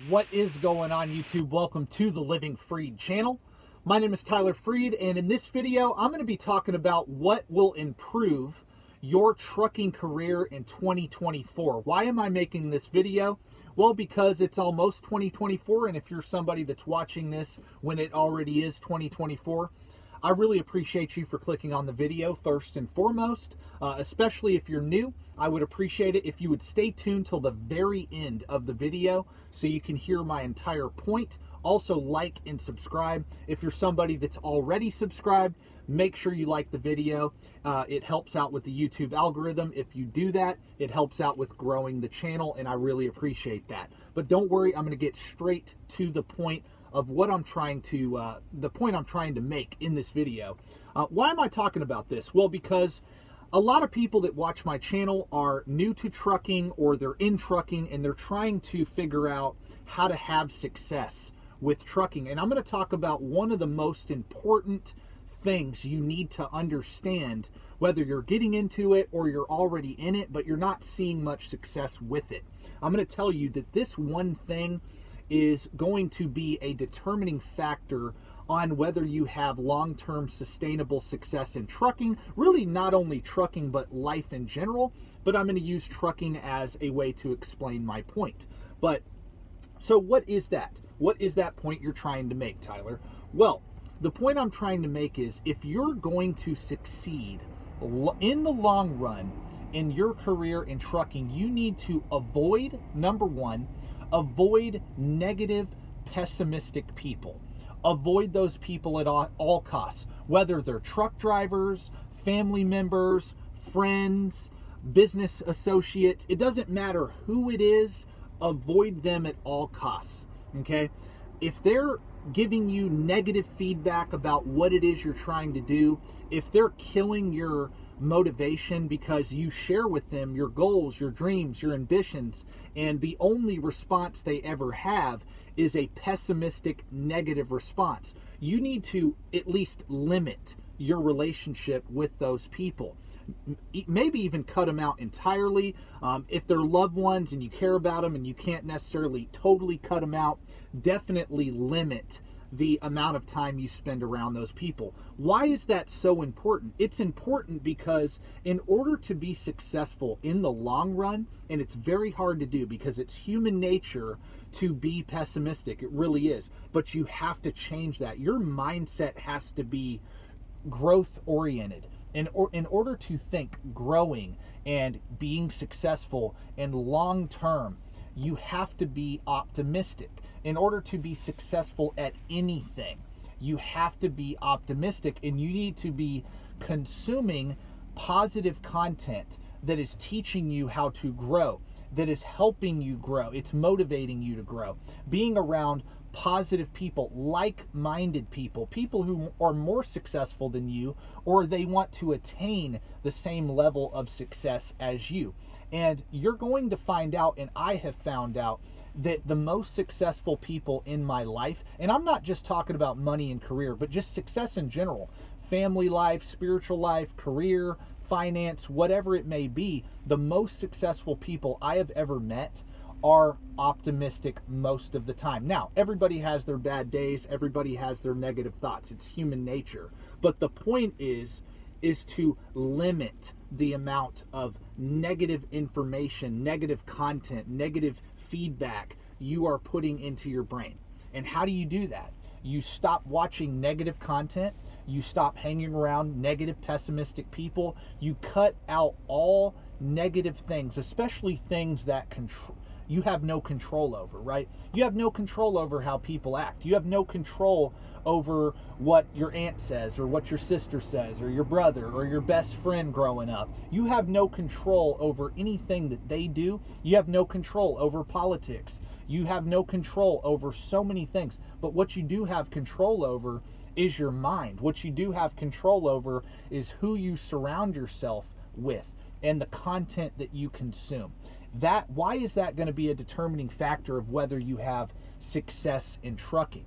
What is going on, YouTube? Welcome to the Living Freed channel. My name is Tyler Freed, and in this video, I'm going to be talking about what will improve your trucking career in 2024. Why am I making this video? Well, because it's almost 2024, and if you're somebody that's watching this when it already is 2024, I really appreciate you for clicking on the video first and foremost, especially if you're new. I would appreciate it if you would stay tuned till the very end of the video so you can hear my entire point. Also, like and subscribe. If you're somebody that's already subscribed, make sure you like the video. It helps out with the YouTube algorithm. If you do that, it helps out with growing the channel, and I really appreciate that. But don't worry, I'm going to get straight to the point of what I'm trying to, the point I'm trying to make in this video. Why am I talking about this? Well, because a lot of people that watch my channel are new to trucking, or they're in trucking and they're trying to figure out how to have success with trucking. And I'm going to talk about one of the most important things you need to understand, whether you're getting into it or you're already in it, but you're not seeing much success with it. I'm going to tell you that this one thing is going to be a determining factor on whether you have long-term sustainable success in trucking. Really not only trucking, but life in general. But I'm going to use trucking as a way to explain my point. But so what is that? What is that point you're trying to make, Tyler? Well, the point I'm trying to make is if you're going to succeed in the long run in your career in trucking, you need to avoid, number one, avoid negative, pessimistic people. Avoid those people at all costs, whether they're truck drivers, family members, friends, business associates. It doesn't matter who it is, avoid them at all costs, okay? If they're giving you negative feedback about what it is you're trying to do, if they're killing your motivation because you share with them your goals, your dreams, your ambitions, and the only response they ever have is a pessimistic, negative response, you need to at least limit your relationship with those people. Maybe even cut them out entirely. If they're loved ones and you care about them and you can't necessarily totally cut them out, definitely limit the amount of time you spend around those people. Why is that so important? It's important because in order to be successful in the long run, and it's very hard to do because it's human nature to be pessimistic, it really is, but you have to change that. Your mindset has to be growth oriented. In order to think growing and being successful and long term, you have to be optimistic. In order to be successful at anything, you have to be optimistic, and you need to be consuming positive content that is teaching you how to grow, that is helping you grow. It's motivating you to grow. Being around positive people, like-minded people, people who are more successful than you, or they want to attain the same level of success as you. And you're going to find out, and I have found out, that the most successful people in my life, and I'm not just talking about money and career, but just success in general, family life, spiritual life, career, finance, whatever it may be, the most successful people I have ever met are optimistic most of the time. Now, everybody has their bad days, everybody has their negative thoughts. It's human nature. But the point is to limit the amount of negative information, negative content, negative feedback you are putting into your brain. And how do you do that? You stop watching negative content, you stop hanging around negative, pessimistic people, you cut out all negative things, especially things that you have no control over, right? You have no control over how people act. You have no control over what your aunt says or what your sister says or your brother or your best friend growing up. You have no control over anything that they do. You have no control over politics. You have no control over so many things. But what you do have control over is your mind. What you do have control over is who you surround yourself with and the content that you consume. Why is that going to be a determining factor of whether you have success in trucking?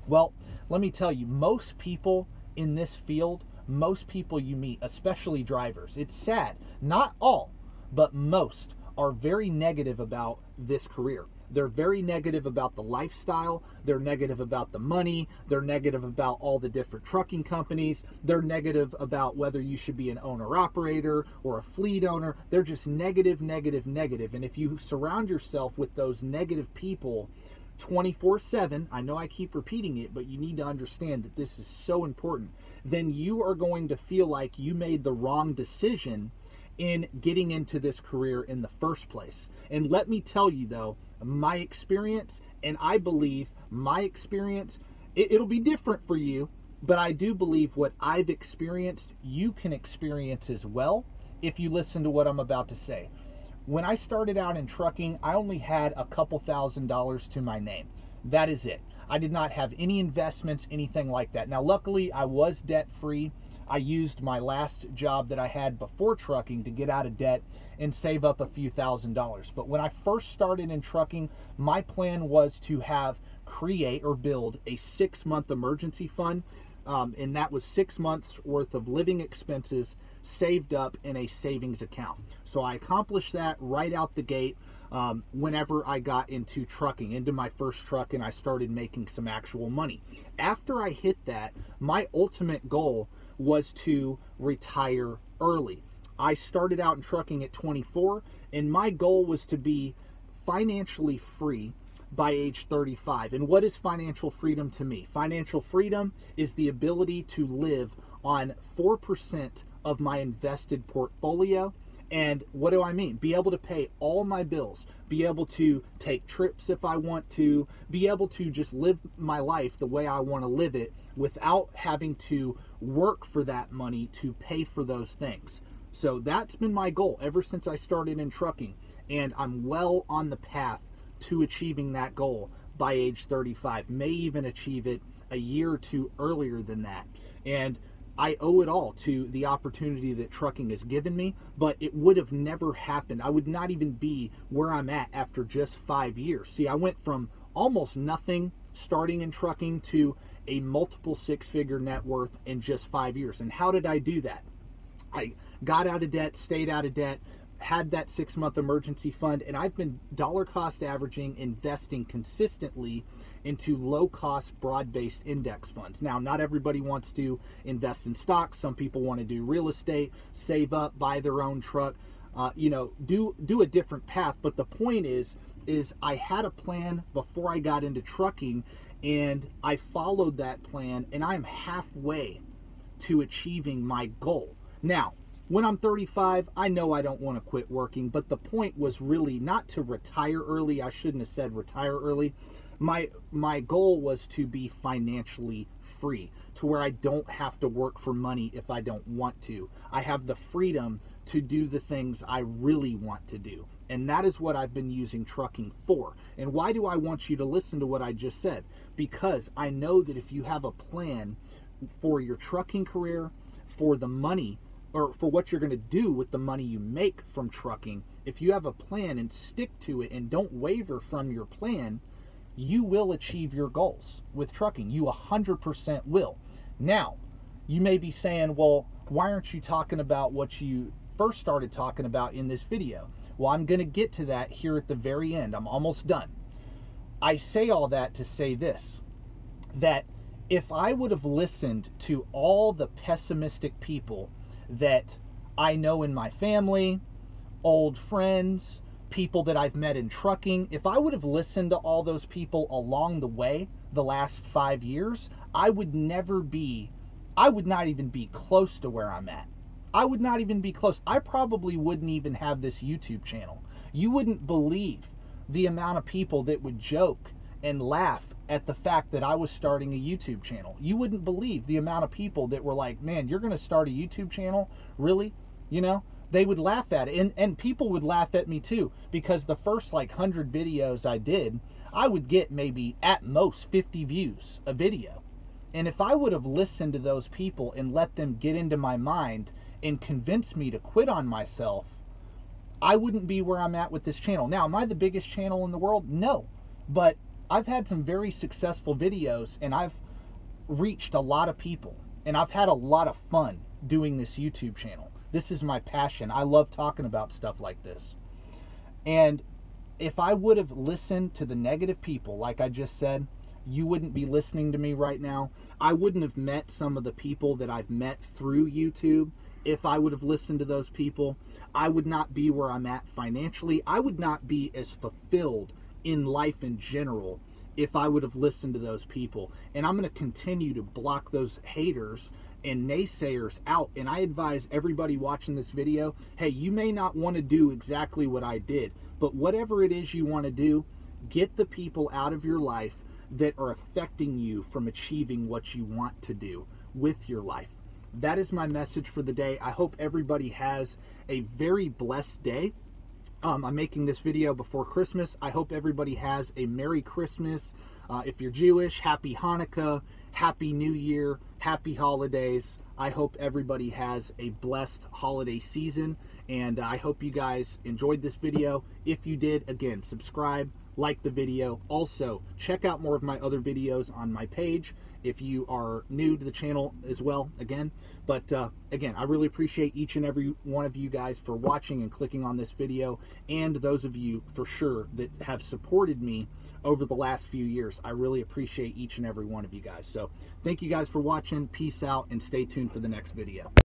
Well, let me tell you, most people in this field, most people you meet, especially drivers, it's sad, not all, but most are very negative about this career. They're very negative about the lifestyle. They're negative about the money. They're negative about all the different trucking companies. They're negative about whether you should be an owner-operator or a fleet owner. They're just negative, negative, negative. And if you surround yourself with those negative people 24/7, I know I keep repeating it, but you need to understand that this is so important, then you are going to feel like you made the wrong decision in getting into this career in the first place. And let me tell you though, my experience, and I believe my experience, it'll be different for you, but I do believe what I've experienced, you can experience as well if you listen to what I'm about to say. When I started out in trucking, I only had a couple $1,000s to my name. That is it. I did not have any investments, anything like that. Now, luckily, I was debt-free. I used my last job that I had before trucking to get out of debt and save up a few $1,000s. But when I first started in trucking, my plan was to create or build a 6-month emergency fund. And that was 6 months worth of living expenses saved up in a savings account. So I accomplished that right out the gate whenever I got into trucking, into my first truck, and I started making some actual money. After I hit that, my ultimate goal was to retire early. I started out in trucking at 24, and my goal was to be financially free by age 35. And what is financial freedom to me? Financial freedom is the ability to live on 4% of my invested portfolio. And what do I mean? Be able to pay all my bills, be able to take trips if I want to, be able to just live my life the way I want to live it without having to work for that money to pay for those things. So that's been my goal ever since I started in trucking, and I'm well on the path to achieving that goal by age 35. May even achieve it a year or two earlier than that. And I owe it all to the opportunity that trucking has given me, but it would have never happened. I would not even be where I'm at after just 5 years. See, I went from almost nothing starting in trucking to a multiple 6-figure net worth in just 5 years. And how did I do that? I got out of debt, stayed out of debt, had that 6-month emergency fund, and I've been dollar cost averaging, investing consistently into low-cost, broad-based index funds. Now, not everybody wants to invest in stocks. Some people want to do real estate, save up, buy their own truck, do a different path. But the point is I had a plan before I got into trucking, and I followed that plan, and I'm halfway to achieving my goal. Now, when I'm 35, I know I don't want to quit working, but the point was really not to retire early. I shouldn't have said retire early. My goal was to be financially free, to where I don't have to work for money if I don't want to. I have the freedom to do the things I really want to do. And that is what I've been using trucking for. And why do I want you to listen to what I just said? Because I know that if you have a plan for your trucking career, for the money, or for what you're going to do with the money you make from trucking, if you have a plan and stick to it and don't waver from your plan, you will achieve your goals with trucking. You 100% will. Now, you may be saying, well, why aren't you talking about what you first started talking about in this video? Well, I'm going to get to that here at the very end. I'm almost done. I say all that to say this, that if I would have listened to all the pessimistic people that I know in my family, old friends, people that I've met in trucking, if I would have listened to all those people along the way the last 5 years, I would not even be close to where I'm at. I would not even be close. I probably wouldn't even have this YouTube channel. You wouldn't believe the amount of people that would joke and laugh at the fact that I was starting a YouTube channel. You wouldn't believe the amount of people that were like, man, you're going to start a YouTube channel? Really? They would laugh at it. And people would laugh at me too, because the first 100 videos I did, I would get maybe at most 50 views a video. And if I would have listened to those people and let them get into my mind and convince me to quit on myself, I wouldn't be where I'm at with this channel. Now, am I the biggest channel in the world? No. But I've had some very successful videos, and I've reached a lot of people, and I've had a lot of fun doing this YouTube channel. This is my passion. I love talking about stuff like this. And If I would have listened to the negative people, like I just said, you wouldn't be listening to me right now. I wouldn't have met some of the people that I've met through YouTube. If I would have listened to those people, I would not be where I'm at financially. I would not be as fulfilled in life in general if I would have listened to those people. And I'm going to continue to block those haters and naysayers out. And I advise everybody watching this video, hey, you may not want to do exactly what I did, but whatever it is you want to do, get the people out of your life that are affecting you from achieving what you want to do with your life. That is my message for the day. I hope everybody has a very blessed day. I'm making this video before Christmas. I hope everybody has a Merry Christmas. If you're Jewish, Happy Hanukkah, Happy New Year, Happy Holidays. I hope everybody has a blessed holiday season, and I hope you guys enjoyed this video. If you did, again, subscribe, like the video. Also, check out more of my other videos on my page if you are new to the channel as well, again. But again, I really appreciate each and every one of you guys for watching and clicking on this video, and those of you for sure that have supported me over the last few years. I really appreciate each and every one of you guys. So thank you guys for watching. Peace out, and stay tuned for the next video.